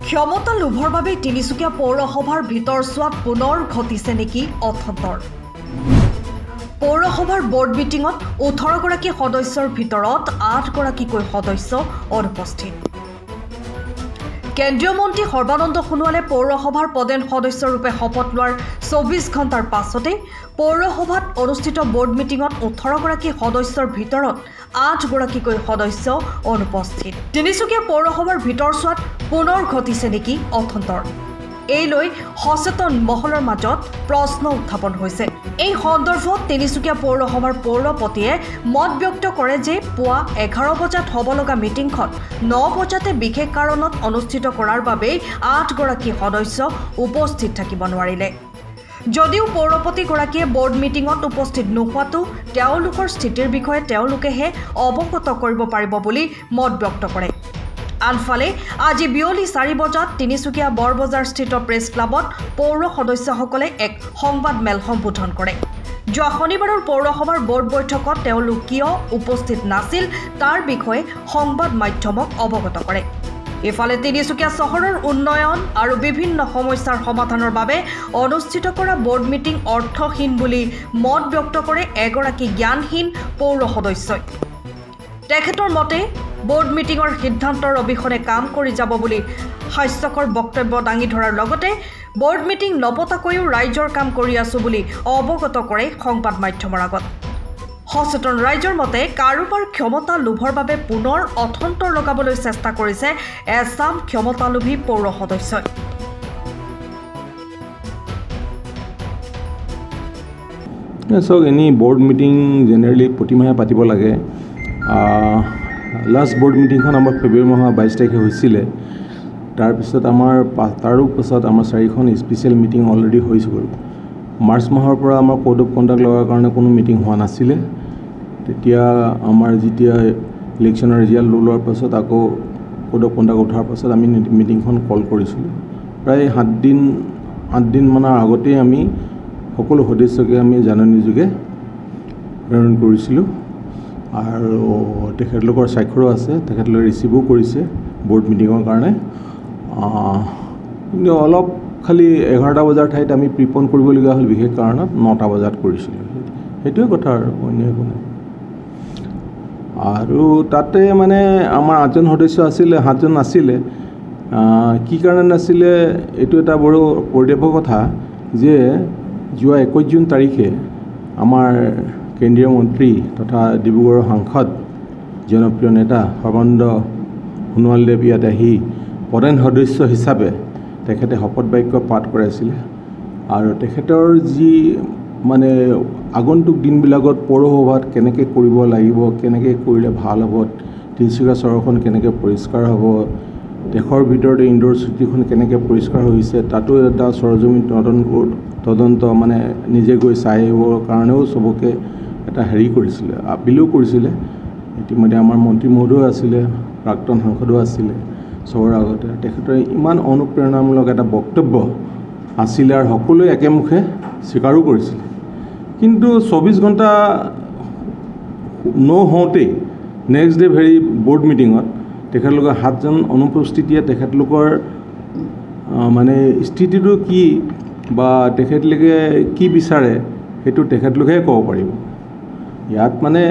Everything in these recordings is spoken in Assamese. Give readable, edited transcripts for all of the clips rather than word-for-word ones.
ক্ষমতা লোভৰ বাবে তিনিচুকীয়া পৌৰসভাৰ ভিতৰচোৱাত পুনৰ ঘটিছে নেকি অথন্তৰ। পৌৰসভাৰ বৰ্ড মিটিঙত 18গৰাকী সদস্যৰ ভিতৰত 8গৰাকীকৈ সদস্য অনুপস্থিত। কেন্দ্ৰীয় মন্ত্ৰী সৰ্বানন্দ সোণোৱালে পৌৰসভাৰ পদেন সদস্যৰূপে শপত লোৱাৰ 24 ঘণ্টাৰ পাছতে পৌৰসভাত অনুষ্ঠিত বৰ্ড মিটিঙত 18গৰাকী সদস্যৰ ভিতৰত 8গৰাকীকৈ সদস্য অনুপস্থিত। তিনিচুকীয়া পৌৰসভাৰ ভিতৰচোৱাত পুনৰ ঘটিছে নেকি অথন্তৰ। এই লৈ সচেতন মহলৰ মাজত প্ৰশ্ন উত্থাপন হৈছে। এই সন্দৰ্ভত তিনিচুকীয়া পৌৰসভাৰ পৌৰপতিয়ে মত ব্যক্ত কৰে যে পুৱা 11 বজাত হ'ব লগা মিটিংখন 9 বজাতে বিশেষ কাৰণত অনুষ্ঠিত কৰাৰ বাবে 8গৰাকী সদস্য উপস্থিত থাকিব নোৱাৰিলে। যদিও পৌৰপতিগৰাকীয়ে বৰ্ড মিটিঙত উপস্থিত নোহোৱাটো তেওঁলোকৰ স্থিতিৰ বিষয়ে তেওঁলোকেহে অৱগত কৰিব পাৰিব বুলি মত ব্যক্ত কৰে। আনফালে আজি বিয়লি 4 বজাত তিনিচুকীয়া বৰবজাৰস্থিত প্ৰেছ ক্লাবত পৌৰ সদস্যসকলে এক সংবাদ মেল সম্বোধন কৰে। যোৱা শনিবাৰৰ পৌৰসভাৰ বৰ্ড বৈঠকত তেওঁলোক কিয় উপস্থিত নাছিল তাৰ বিষয়ে সংবাদ মাধ্যমক অৱগত কৰে। ইফালে তিনিচুকীয়া চহৰৰ উন্নয়ন আৰু বিভিন্ন সমস্যাৰ সমাধানৰ বাবে অনুষ্ঠিত কৰা বৰ্ড মিটিং অৰ্থহীন বুলি মত ব্যক্ত কৰে এগৰাকী জ্ঞানহীন পৌৰ সদস্যই। তেখেতৰ মতে বৰ্ড মিটিঙৰ সিদ্ধান্তৰ অবিহনে কাম কৰি যাব বুলি হাস্যকৰ বক্তব্য দাঙি ধৰাৰ লগতে বৰ্ড মিটিং নপতাকৈও ৰাইজৰ কাম কৰি আছো বুলি অৱগত কৰে সংবাদ মাধ্যমৰ আগত। সচেতন ৰাইজৰ মতে কাৰোবাৰ ক্ষমতা লোভৰ বাবে পুনৰ অথন্তৰ লগাবলৈ চেষ্টা কৰিছে এচাম ক্ষমতালোভী পৌৰ সদস্যই। চাওক, এনেই বৰ্ড মিটিং জেনেৰেলি প্ৰতিমাহে পাতিব লাগে। লাষ্ট বৰ্ড মিটিংখন আমাৰ ফেব্ৰুৱাৰী মাহৰ 22 তাৰিখে হৈছিলে। তাৰপিছত তাৰো পাছত আমাৰ 4খন স্পেচিয়েল মিটিং অলৰেডি হৈ গ'ল। মাৰ্চ মাহৰ পৰা আমাৰ কোড অফ কণ্ডাক্ট লগাৰ কাৰণে কোনো মিটিং হোৱা নাছিলে। তেতিয়া আমাৰ যেতিয়া ইলেকশ্যনৰ ৰিজাল্ট ওলোৱাৰ পাছত আকৌ কোড অফ কণ্ডাক্ট উঠাৰ পাছত আমি মিটিংখন কল কৰিছিলোঁ। প্ৰায় 8 দিন মানৰ আগতেই আমি সকলো সদস্যকে আমি জাননী যোগে প্ৰেৰণ কৰিছিলোঁ আৰু তেখেতলোকৰ স্বাক্ষৰো আছে, তেখেতলোকে ৰিচিভো কৰিছে বৰ্ড মিটিঙৰ কাৰণে। কিন্তু অলপ খালি 11টা বজাৰ ঠাইত আমি প্ৰিপন কৰিবলগীয়া হ'ল বিশেষ কাৰণত 9টা বজাত কৰিছিলোঁ। সেইটোৱে কথা আৰু অন্য একো নাই। আৰু তাতে মানে আমাৰ 8জন সদস্য আছিলে, 7জন নাছিলে। কি কাৰণে নাছিলে এইটো এটা বৰ পৰিতাপৰ কথা যে যোৱা 21 জুন তাৰিখে আমাৰ কেন্দ্ৰীয় মন্ত্ৰী তথা ডিব্ৰুগড়ৰ সাংসদ জনপ্ৰিয় নেতা সৰ্বানন্দ সোণোৱালদেৱ ইয়াত আহি প্ৰধান সদস্য হিচাপে তেখেতে শপত বাক্য পাঠ কৰাইছিলে। আৰু তেখেতৰ যি মানে আগন্তুক দিনবিলাকত পৌৰসভাত কেনেকৈ কৰিব লাগিব, কেনেকৈ কৰিলে ভাল হ'ব, তিনিচুকীয়া চহৰখন কেনেকৈ পৰিষ্কাৰ হ'ব, দেশৰ ভিতৰতে ইন্দোৰ চিটিখন কেনেকৈ পৰিষ্কাৰ হৈছে তাতো এটা সৰজমিন তদন্ত মানে নিজে গৈ চাই আহিবৰ কাৰণেও চবকে এটা হেৰি কৰিছিলে, আপিলো কৰিছিলে। ইতিমধ্যে আমাৰ মন্ত্ৰী মহোদয় আছিলে, প্ৰাক্তন সাংসদো আছিলে চবৰ আগতে। তেখেতৰ ইমান অনুপ্ৰেৰণামূলক এটা বক্তব্য আছিলে আৰু সকলোৱে একেমুখে স্বীকাৰো কৰিছিলে। কিন্তু 24 ঘণ্টা নহওঁতেই নেক্সট ডে বৰ্ড মিটিঙত তেখেতলোকৰ 7জন অনুপস্থিতিয়ে তেখেতলোকৰ মানে স্থিতিটো কি বা তেখেতলোকে কি বিচাৰে সেইটো তেখেতলোকেহে ক'ব পাৰিব। ইয়াত মানে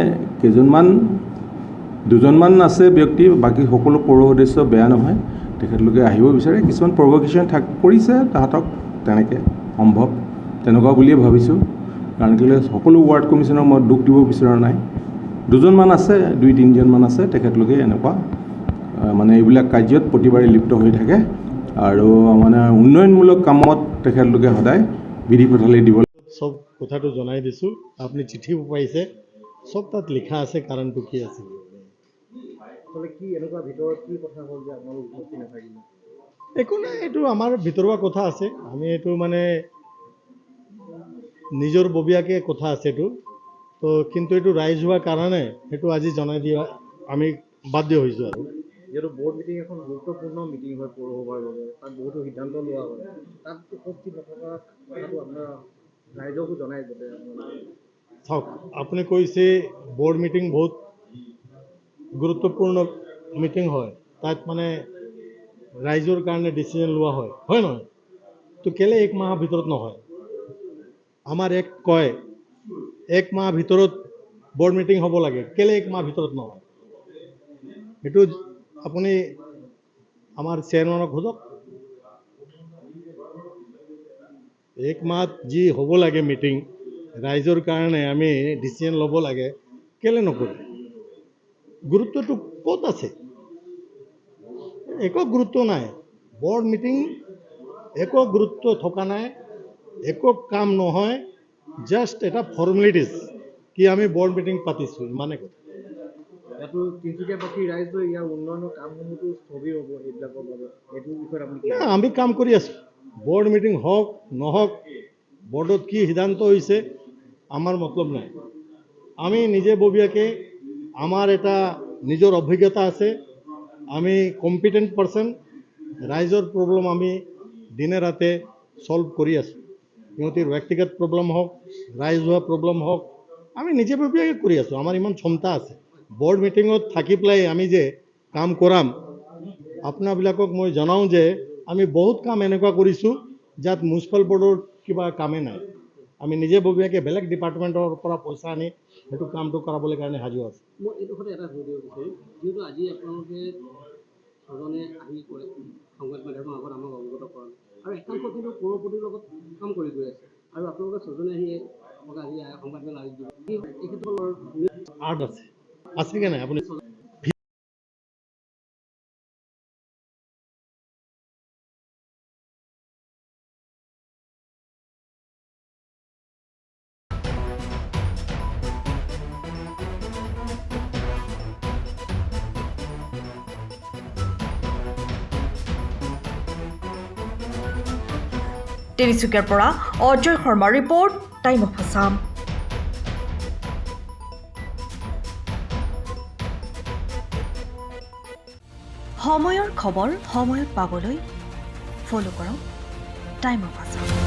দুজনমান আছে ব্যক্তি, বাকী সকলো পৌৰ সদস্য বেয়া নহয়, তেখেতলোকে আহিব বিচাৰে। কিছুমান প্ৰভকেশ্যন কৰিছে তাহাঁতক তেনেকৈ সম্ভৱ তেনেকুৱা বুলিয়ে ভাবিছোঁ। কাৰণ কেলৈ সকলো ৱাৰ্ড কমিশ্যনক মই দুখ দিব বিচৰা নাই। 2জনমান আছে, 2-3জনমান আছে তেখেতলোকে এনেকুৱা মানে এইবিলাক কাৰ্যত প্ৰতিবাৰে লিপ্ত হৈ থাকে আৰু মানে উন্নয়নমূলক কামত তেখেতলোকে সদায় বিধি পথালি দিব। সব কথাটো জনাই দিছোঁ, আপুনি চিঠিও পাইছে, সব তাত লিখা আছে কাৰণটো কি আছে। কি এনেকুৱা ভিতৰত কি কথা হ'ল যে আপোনালোক উপস্থিত নাথাকিলে? একো নাই, এইটো আমাৰ ভিতৰুৱা কথা আছে। আমি এইটো মানে নিজৰ ববীয়াকৈ কথা আছে এইটো তো, কিন্তু এইটো ৰাইজ হোৱাৰ কাৰণে সেইটো আজি জনাই দিয়া আমি বাধ্য হৈছোঁ। আৰু যিহেতু বৰ্ড মিটিং এখন গুৰুত্বপূৰ্ণ মিটিং হয় পৌৰসভাৰ বাবে, তাত বহুতো সিদ্ধান্ত লোৱা হয়, তাত উপস্থিত নথকা কথাটো আপোনাৰ ৰাইজকো জনাই যাতে। চাওক, আপুনি কৈছে বৰ্ড মিটিং বহুত গুৰুত্বপূৰ্ণ মিটিং হয়, তাত মানে ৰাইজৰ কাৰণে ডিচিজন লোৱা হয়, হয় নহয়? তো কেলে 1 মাহৰ ভিতৰত নহয়? আমাৰ এক কয় 1 মাহৰ ভিতৰত বৰ্ড মিটিং হ'ব লাগে, কেলে 1 মাহৰ ভিতৰত নহয়? সেইটো আপুনি আমাৰ চেয়াৰমেনক সোধক। 1 মাহত যি হ'ব লাগে মিটিং, ৰাইজৰ কাৰণে আমি ডিচিজন ল'ব লাগে, কেলে নকৰে? গুৰুত্বটো ক'ত আছে? একো গুৰুত্ব নাই। বৰ্ড মিটিং একো গুৰুত্ব থকা নাই, একো কাম নহয়, জাষ্ট এটা ফৰ্মেলিটিজ কি আমি বৰ্ড মিটিং পাতিছোঁ, ইমানে কথা। ইয়াতো তিনিচুকীয়াবাসী ৰাইজৰ ইয়াৰ উন্নয়নৰ কামসমূহতো স্থবিৰ হ'ব এইবিলাকৰ বাবে, এইটোৰ বিষয়ত আপুনি কি না, আমি কাম কৰি আছোঁ। বৰ্ড মিটিং হওক নহওক, বৰ্ডত কি সিদ্ধান্ত হৈছে আমাৰ মতলব নাই। আমি নিজেববীয়াকৈ আমাৰ এটা নিজৰ অভিজ্ঞতা আছে, আমি কম্পিটেণ্ট পাৰ্চন, ৰাইজৰ প্ৰব্লেম আমি দিনে ৰাতে সলভ কৰি আছোঁ। সিহঁতৰ ব্যক্তিগত প্ৰব্লেম হওক, ৰাইজহুৱা প্ৰব্লেম হওক, আমি নিজেববীয়াকৈ কৰি আছোঁ। আমাৰ ইমান ক্ষমতা আছে। বৰ্ড মিটিঙত থাকি পেলাই আমি যে কাম কৰাম, আপোনাবিলাকক মই জনাওঁ যে আমি বহুত কাম এনেকুৱা কৰিছোঁ যাত মিউনিচিপাল বৰ্ডৰ কিবা কামেই নাই। আমি নিজেববীয়াকৈ বেলেগ ডিপাৰ্টমেণ্টৰ পৰা পইচা আনি সেইটো কামটো কৰাবলৈ কাৰণে সাজু আছোঁ। মই এই কথাতে এটা সুধিব বিচাৰিম, যিহেতু আজি আপোনালোকে ছজনে আহি কৰে সংবাদ মাধ্যমৰ আগত আমাক অৱগত কৰা আৰু একাংশ কিন্তু পৌৰপতিৰ লগত কাম কৰি গৈ আছে আৰু আপোনালোকে ছজনে আহি আমাক আজি সংবাদমেল আয়োজন দিব, এই ক্ষেত্ৰত আৰ্ট আছে কি নাই আপুনি? তিনিচুকীয়াৰ পৰা অজয় শৰ্মাৰ ৰিপৰ্ট, টাইম অফ আছাম। সময়ৰ খবৰ সময়ত পাবলৈ ফ'ল' কৰক টাইম অফ আছাম।